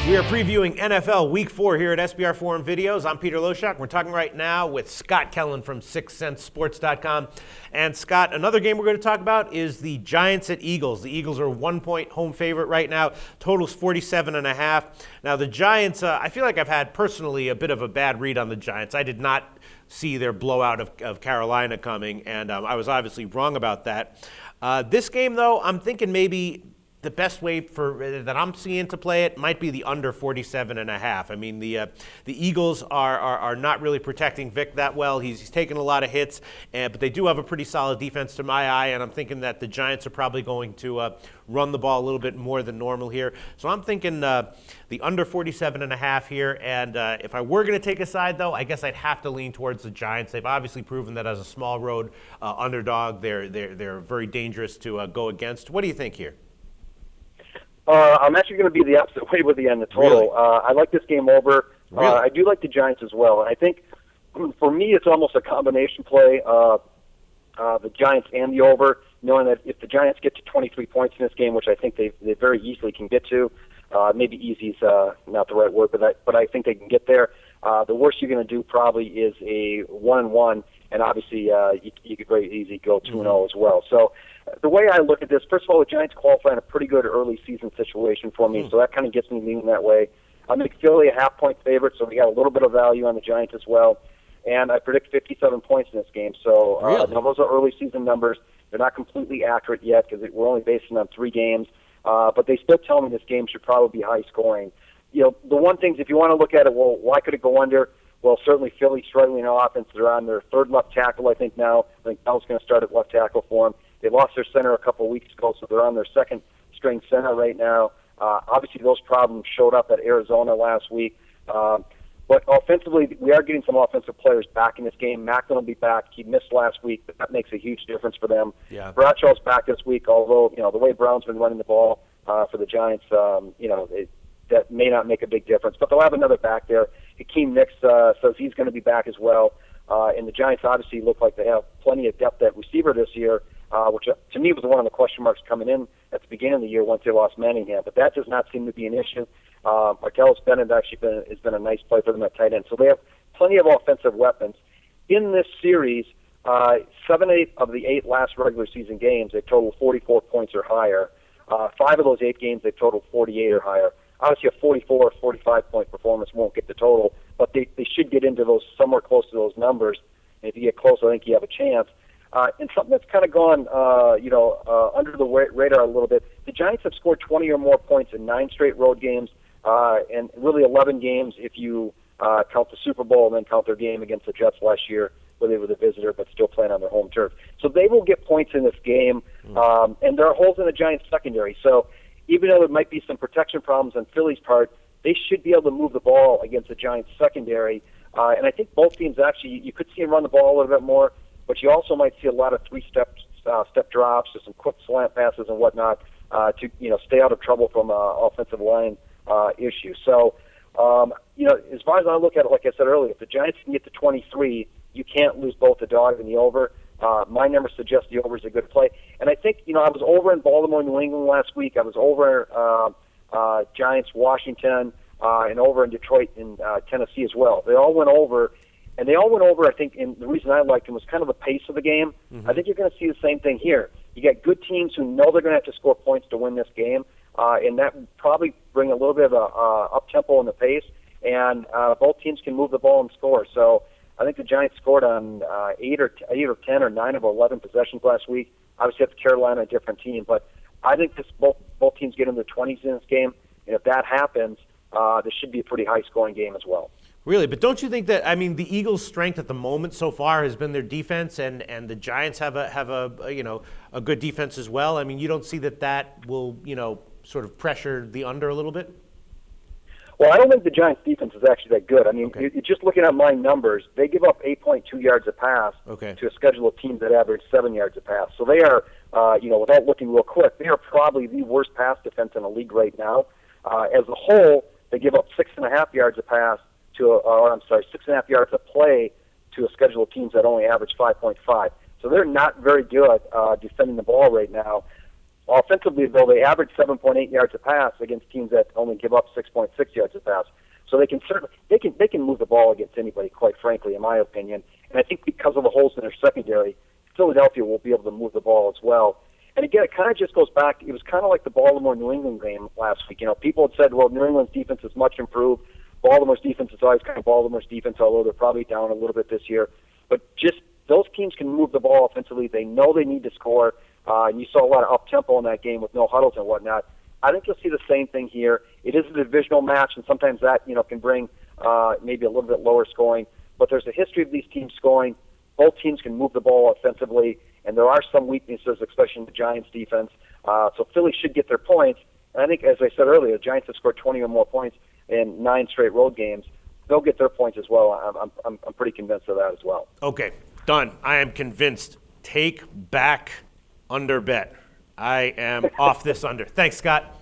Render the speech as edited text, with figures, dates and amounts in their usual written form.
We are previewing NFL Week 4 here at SBR Forum Videos. I'm Peter Loshak. We're talking right now with Scott Kellen from SixCentSports.com. And Scott, another game we're going to talk about is the Giants at Eagles. The Eagles are a 1-point home favorite right now. Total's 47.5. Now the Giants, I feel like I've had personally a bit of a bad read on the Giants. I did not see their blowout of Carolina coming, and I was obviously wrong about that. This game, though, I'm thinking maybe the best way that I'm seeing to play it might be the under 47.5. I mean, the Eagles are not really protecting Vic that well. He's taken a lot of hits, but they do have a pretty solid defense to my eye, and I'm thinking that the Giants are probably going to run the ball a little bit more than normal here. So I'm thinking the under 47.5 here, and if I were going to take a side, though, I guess I'd have to lean towards the Giants. They've obviously proven that as a small road underdog, they're very dangerous to go against. What do you think here? I'm actually going to be the opposite way with the end of the total. Really? I like this game over. Really? I do like the Giants as well. And I think for me it's almost a combination play, the Giants and the over, knowing that if the Giants get to 23 points in this game, which I think they very easily can get to, maybe easy is not the right word, but I think they can get there. The worst you're going to do probably is a 1-1, and obviously you could very easily go 2-0 as well. So the way I look at this, first of all, the Giants qualify in a pretty good early season situation for me, so that kind of gets me leaning that way. I make Philly a half-point favorite, so we got a little bit of value on the Giants as well. And I predict 57 points in this game. So really? now those are early season numbers. They're not completely accurate yet because we're only basing on 3 games. But they still tell me this game should probably be high scoring. You know, the one thing, if you want to look at it, well, why could it go under? Well, certainly Philly's struggling on offense. They're on their third left tackle, I think, now. I think Bell's going to start at left tackle for them. They lost their center a couple of weeks ago, so they're on their second string center right now. Obviously, those problems showed up at Arizona last week. But offensively, we are getting some offensive players back in this game. Macklin will be back. He missed last week, but that makes a huge difference for them. Yeah. Brashaw's back this week, although, you know, the way Brown's been running the ball for the Giants, that may not make a big difference. But they'll have another back there. Hakeem Nicks says he's going to be back as well. And the Giants obviously look like they have plenty of depth at receiver this year, which to me was one of the question marks coming in at the beginning of the year once they lost Manningham. But that does not seem to be an issue. Martellus Bennett actually has been a nice play for them at tight end. So they have plenty of offensive weapons. In this series, 7-8 of the 8 last regular season games, they totaled 44 points or higher. 5 of those 8 games, they totaled 48 or higher. Obviously, a 44 or 45-point performance won't get the total, but they should get into those somewhere close to those numbers. And if you get close, I think you have a chance. And something that's kind of gone, under the radar a little bit, the Giants have scored 20 or more points in 9 straight road games, and really 11 games if you count the Super Bowl and then count their game against the Jets last year, where they were the visitor but still playing on their home turf. So they will get points in this game, and there are holes in the Giants' secondary. So even though there might be some protection problems on Philly's part, they should be able to move the ball against the Giants' secondary. And I think both teams actually, you could see them run the ball a little bit more, but you also might see a lot of step drops or some quick slant passes and whatnot to stay out of trouble from offensive line issues. So as far as I look at it, like I said earlier, if the Giants can get to 23, you can't lose both the dog and the over. My numbers suggest the over is a good play. And I think, I was over in Baltimore, New England last week. I was over Giants, Washington, and over in Detroit and Tennessee as well. They all went over. And they all went over, I think, and the reason I liked them was kind of the pace of the game. I think you're going to see the same thing here. You got good teams who know they're going to have to score points to win this game, and that will probably bring a little bit of a up-tempo in the pace, and both teams can move the ball and score. So I think the Giants scored on 8 or 10 or 9 of 11 possessions last week. Obviously, that's Carolina, a different team, but I think both teams get in the 20s in this game, and if that happens, this should be a pretty high-scoring game as well. Really, but don't you think that, the Eagles' strength at the moment so far has been their defense, and the Giants have a good defense as well? You don't see that will sort of pressure the under a little bit? Well, I don't think the Giants' defense is actually that good. Okay. You're just looking at my numbers, they give up 8.2 yards a pass to a schedule of teams that average 7 yards a pass. So they are, without looking real quick, they are probably the worst pass defense in the league right now. As a whole, they give up 6.5 yards a pass. 6.5 yards a play to a schedule of teams that only average 5.5. So they're not very good defending the ball right now. Offensively, though, they average 7.8 yards a pass against teams that only give up 6.6 yards a pass. So they can certainly they can move the ball against anybody, quite frankly, in my opinion. And I think because of the holes in their secondary, Philadelphia will be able to move the ball as well. And again, it kind of just goes back. It was kind of like the Baltimore-New England game last week. People had said, well, New England's defense is much improved. Baltimore's defense is always kind of Baltimore's defense, although they're probably down a little bit this year. But just those teams can move the ball offensively. They know they need to score. And you saw a lot of up-tempo in that game with no huddles and whatnot. I think you'll see the same thing here. It is a divisional match, and sometimes that can bring maybe a little bit lower scoring. But there's a history of these teams scoring. Both teams can move the ball offensively, and there are some weaknesses, especially in the Giants' defense. So Philly should get their points. And I think, as I said earlier, the Giants have scored 20 or more points in 9 straight road games. They'll get their points as well. I'm pretty convinced of that as well. Okay, done. I am convinced. Take back under bet. I am off this under. Thanks, Scott.